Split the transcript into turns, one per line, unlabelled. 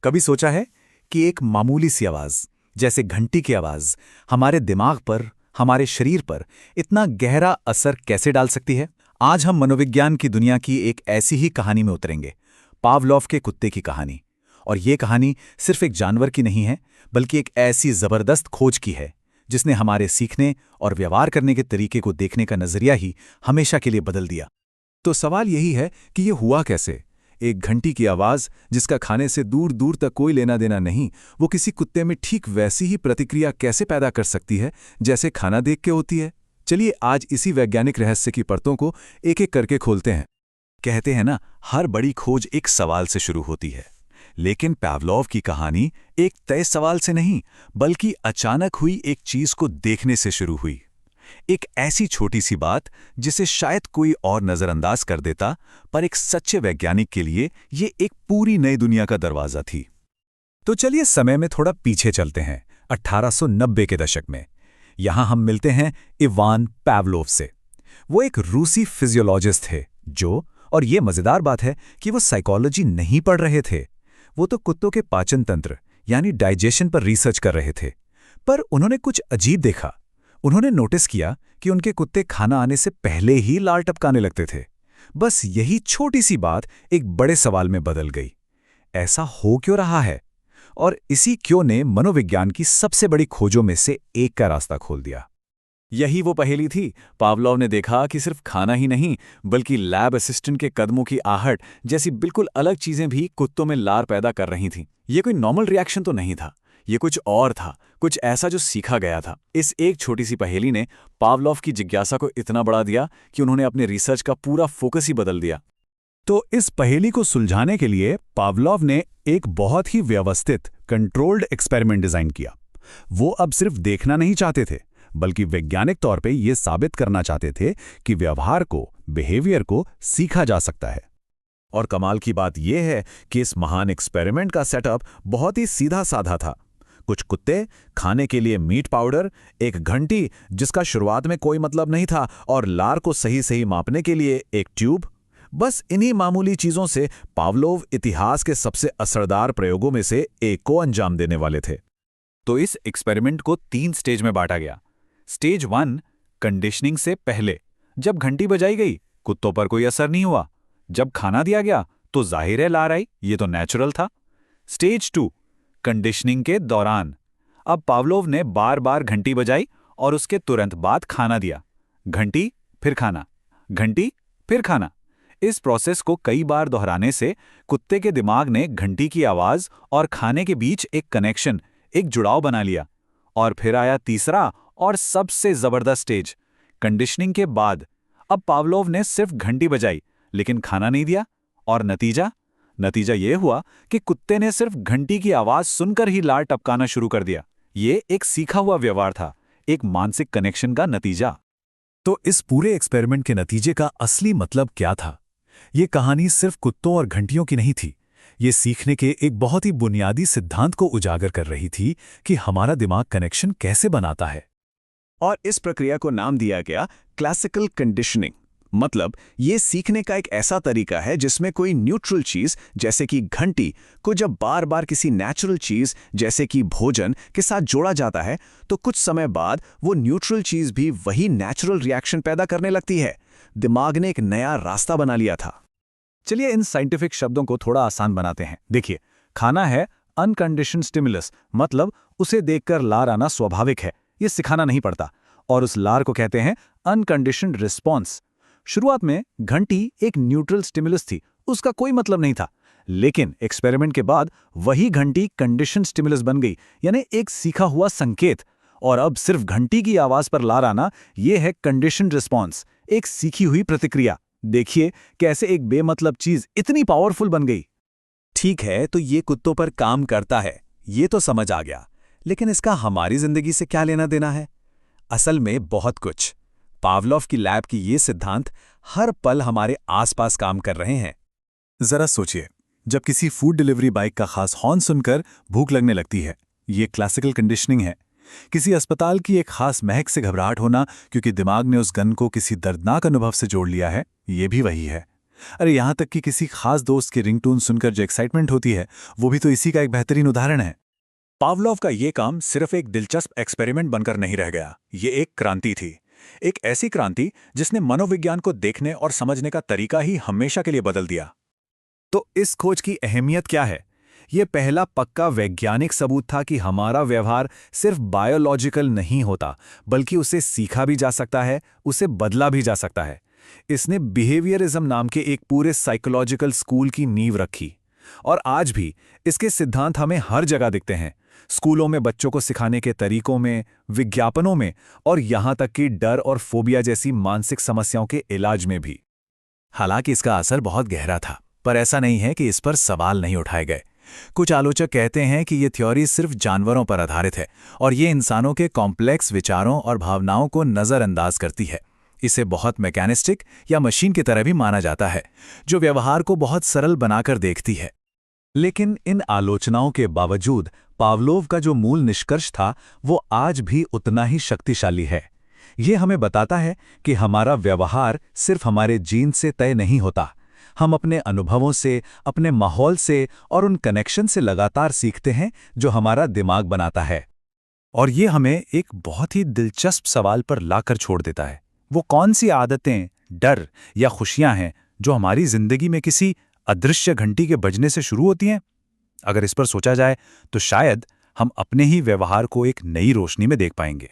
कभी सोचा है कि एक मामूली सी आवाज, जैसे घंटी की आवाज, हमारे दिमाग पर, हमारे शरीर पर इतना गहरा असर कैसे डाल सकती है? आज हम मनोविज्ञान की दुनिया की एक ऐसी ही कहानी में उतरेंगे, पावलोव के कुत्ते की कहानी। और ये कहानी सिर्फ एक जानवर की नहीं है, बल्कि एक ऐसी जबरदस्त खोज की है जिसने हमारे सीखने और व्यवहार करने के तरीके को देखने का नजरिया ही हमेशा के लिए बदल दिया। तो सवाल यही है कि ये हुआ कैसे? एक घंटी की आवाज, जिसका खाने से दूर दूर तक कोई लेना देना नहीं, वो किसी कुत्ते में ठीक वैसी ही प्रतिक्रिया कैसे पैदा कर सकती है जैसे खाना देख के होती है? चलिए आज इसी वैज्ञानिक रहस्य की परतों को एक एक करके खोलते हैं। कहते हैं ना, हर बड़ी खोज एक सवाल से शुरू होती है। लेकिन पावलोव की कहानी एक तय सवाल से नहीं, बल्कि अचानक हुई एक चीज को देखने से शुरू हुई। एक ऐसी छोटी सी बात जिसे शायद कोई और नजरअंदाज कर देता, पर एक सच्चे वैज्ञानिक के लिए ये एक पूरी नई दुनिया का दरवाजा थी। तो चलिए समय में थोड़ा पीछे चलते हैं, 1890 के दशक में। यहां हम मिलते हैं इवान पावलोव से। वो एक रूसी फिजियोलॉजिस्ट थे और ये मजेदार बात है कि वो साइकोलॉजी नहीं पढ़ रहे थे। वो तो कुत्तों के पाचन तंत्र यानी डाइजेशन पर रिसर्च कर रहे थे। पर उन्होंने कुछ अजीब देखा। उन्होंने नोटिस किया कि उनके कुत्ते खाना आने से पहले ही लार टपकाने लगते थे। बस यही छोटी सी बात एक बड़े सवाल में बदल गई। ऐसा हो क्यों रहा है? और इसी क्यों ने मनोविज्ञान की सबसे बड़ी खोजों में से एक का रास्ता खोल दिया। यही वो पहेली थी। पावलोव ने देखा कि सिर्फ खाना ही नहीं, बल्कि लैब असिस्टेंट के कदमों की आहट जैसी बिल्कुल अलग चीजें भी कुत्तों में लार पैदा कर रही थीं। ये कोई नॉर्मल रिएक्शन तो नहीं था, ये कुछ और था, कुछ ऐसा जो सीखा गया था। इस एक छोटी सी पहेली ने पावलोव की जिज्ञासा को इतना बढ़ा दिया कि उन्होंने अपने रिसर्च का पूरा फोकस ही बदल दिया। तो इस पहेली को सुलझाने के लिए पावलोव ने एक बहुत ही व्यवस्थित, कंट्रोल्ड एक्सपेरिमेंट डिजाइन किया। वो अब सिर्फ देखना नहीं चाहते थे, बल्कि वैज्ञानिक तौर पे ये साबित करना चाहते थे कि व्यवहार को, बिहेवियर को सीखा जा सकता है। और कमाल की बात यह है कि इस महान एक्सपेरिमेंट का सेटअप बहुत ही सीधा साधा था। कुछ कुत्ते, खाने के लिए मीट पाउडर, एक घंटी जिसका शुरुआत में कोई मतलब नहीं था, और लार को सही सही मापने के लिए एक ट्यूब। बस इन्हीं मामूली चीजों से पावलोव इतिहास के सबसे असरदार प्रयोगों में से एक को अंजाम देने वाले थे। तो इस एक्सपेरिमेंट को 3 स्टेज में बांटा गया। स्टेज 1, कंडीशनिंग से पहले। जब घंटी बजाई गई, कुत्तों पर कोई असर नहीं हुआ। जब खाना दिया गया तो जाहिर है लार आई, ये तो नेचुरल था। स्टेज 2, कंडीशनिंग के दौरान। अब पावलोव ने बार बार घंटी बजाई और उसके तुरंत बाद खाना दिया। घंटी फिर खाना, घंटी फिर खाना। इस प्रोसेस को कई बार दोहराने से कुत्ते के दिमाग ने घंटी की आवाज और खाने के बीच एक कनेक्शन, एक जुड़ाव बना लिया। और फिर आया तीसरा और सबसे जबरदस्त स्टेज, कंडीशनिंग के बाद। अब पावलोव ने सिर्फ घंटी बजाई लेकिन खाना नहीं दिया, और नतीजा यह हुआ कि कुत्ते ने सिर्फ घंटी की आवाज सुनकर ही लार टपकाना शुरू कर दिया। ये एक सीखा हुआ व्यवहार था, एक मानसिक कनेक्शन का नतीजा। तो इस पूरे एक्सपेरिमेंट के नतीजे का असली मतलब क्या था? ये कहानी सिर्फ कुत्तों और घंटियों की नहीं थी। ये सीखने के एक बहुत ही बुनियादी सिद्धांत को उजागर कर रही थी कि हमारा दिमाग कनेक्शन कैसे बनाता है।
और इस प्रक्रिया को नाम दिया गया क्लासिकल कंडीशनिंग। मतलब ये सीखने का एक ऐसा तरीका है जिसमें कोई न्यूट्रल चीज जैसे कि घंटी को जब बार बार किसी नेचुरल चीज जैसे कि भोजन के साथ जोड़ा जाता है, तो कुछ समय बाद वो न्यूट्रल चीज भी वही नेचुरल रिएक्शन पैदा करने लगती है। दिमाग ने एक नया रास्ता बना लिया था।
चलिए इन साइंटिफिक शब्दों को थोड़ा आसान बनाते हैं। देखिए, खाना है अनकंडीशन्ड स्टिमुलस, मतलब उसे देखकर लार आना स्वाभाविक है, ये सिखाना नहीं पड़ता। और उस लार को कहते हैं अनकंडीशन्ड रिस्पॉन्स। शुरुआत में घंटी एक न्यूट्रल स्टिमुलस थी, उसका कोई मतलब नहीं था। लेकिन एक्सपेरिमेंट के बाद वही घंटी कंडीशन स्टिमुलस बन गई, यानी एक सीखा हुआ संकेत। और अब सिर्फ घंटी की आवाज पर लार आना, यह है कंडीशन रिस्पॉन्स, एक सीखी हुई प्रतिक्रिया। देखिए कैसे एक बेमतलब चीज इतनी पावरफुल बन गई। ठीक है, तो ये कुत्तों पर काम करता है, ये तो समझ आ गया। लेकिन इसका हमारी जिंदगी से क्या लेना देना है? असल में बहुत कुछ। पावलोव की लैब की ये सिद्धांत हर पल हमारे आसपास काम कर रहे हैं। जरा सोचिए, जब किसी फूड डिलीवरी बाइक का खास हॉर्न सुनकर भूख लगने लगती है, ये क्लासिकल कंडीशनिंग है। किसी अस्पताल की एक खास महक से घबराहट होना क्योंकि दिमाग ने उस गन को किसी दर्दनाक अनुभव से जोड़ लिया है, ये भी वही है। अरे यहाँ तक कि किसी खास दोस्त की रिंगटोन सुनकर जो एक्साइटमेंट होती है, वो भी तो इसी का एक बेहतरीन उदाहरण है। पावलोव का ये काम सिर्फ एक दिलचस्प एक्सपेरिमेंट बनकर नहीं रह गया, ये एक क्रांति थी। एक ऐसी क्रांति जिसने मनोविज्ञान को देखने और समझने का तरीका ही हमेशा के लिए बदल दिया।
तो इस खोज की अहमियत क्या है? ये पहला पक्का वैज्ञानिक सबूत था कि हमारा व्यवहार सिर्फ बायोलॉजिकल नहीं होता, बल्कि उसे सीखा भी जा सकता है, उसे बदला भी जा सकता है। इसने बिहेवियरिज्म नाम के एक पूरे साइकोलॉजिकल स्कूल की नींव रखी। और आज भी इसके सिद्धांत हमें हर जगह दिखते हैं, स्कूलों में बच्चों को सिखाने के तरीकों में, विज्ञापनों में, और यहाँ तक कि डर और फोबिया जैसी मानसिक समस्याओं के इलाज में भी।
हालांकि इसका असर बहुत गहरा था, पर ऐसा नहीं है कि इस पर सवाल नहीं उठाए गए। कुछ आलोचक कहते हैं कि ये थ्योरी सिर्फ जानवरों पर आधारित है और ये इंसानों के कॉम्प्लेक्स विचारों और भावनाओं को नज़रअंदाज करती है। इसे बहुत मैकेनिस्टिक या मशीन की तरह भी माना जाता है, जो व्यवहार को बहुत सरल बनाकर देखती है।
लेकिन इन आलोचनाओं के बावजूद पावलोव का जो मूल निष्कर्ष था, वो आज भी उतना ही शक्तिशाली है। ये हमें बताता है कि हमारा व्यवहार सिर्फ हमारे जीन से तय नहीं होता। हम अपने अनुभवों से, अपने माहौल से और उन कनेक्शन से लगातार सीखते हैं जो हमारा दिमाग बनाता है।
और ये हमें एक बहुत ही दिलचस्प सवाल पर लाकर छोड़ देता है। वो कौन सी आदतें, डर या खुशियां हैं जो हमारी जिंदगी में किसी अदृश्य घंटी के बजने से शुरू होती हैं? अगर इस पर सोचा जाए तो शायद हम अपने ही व्यवहार को एक नई रोशनी में देख पाएंगे।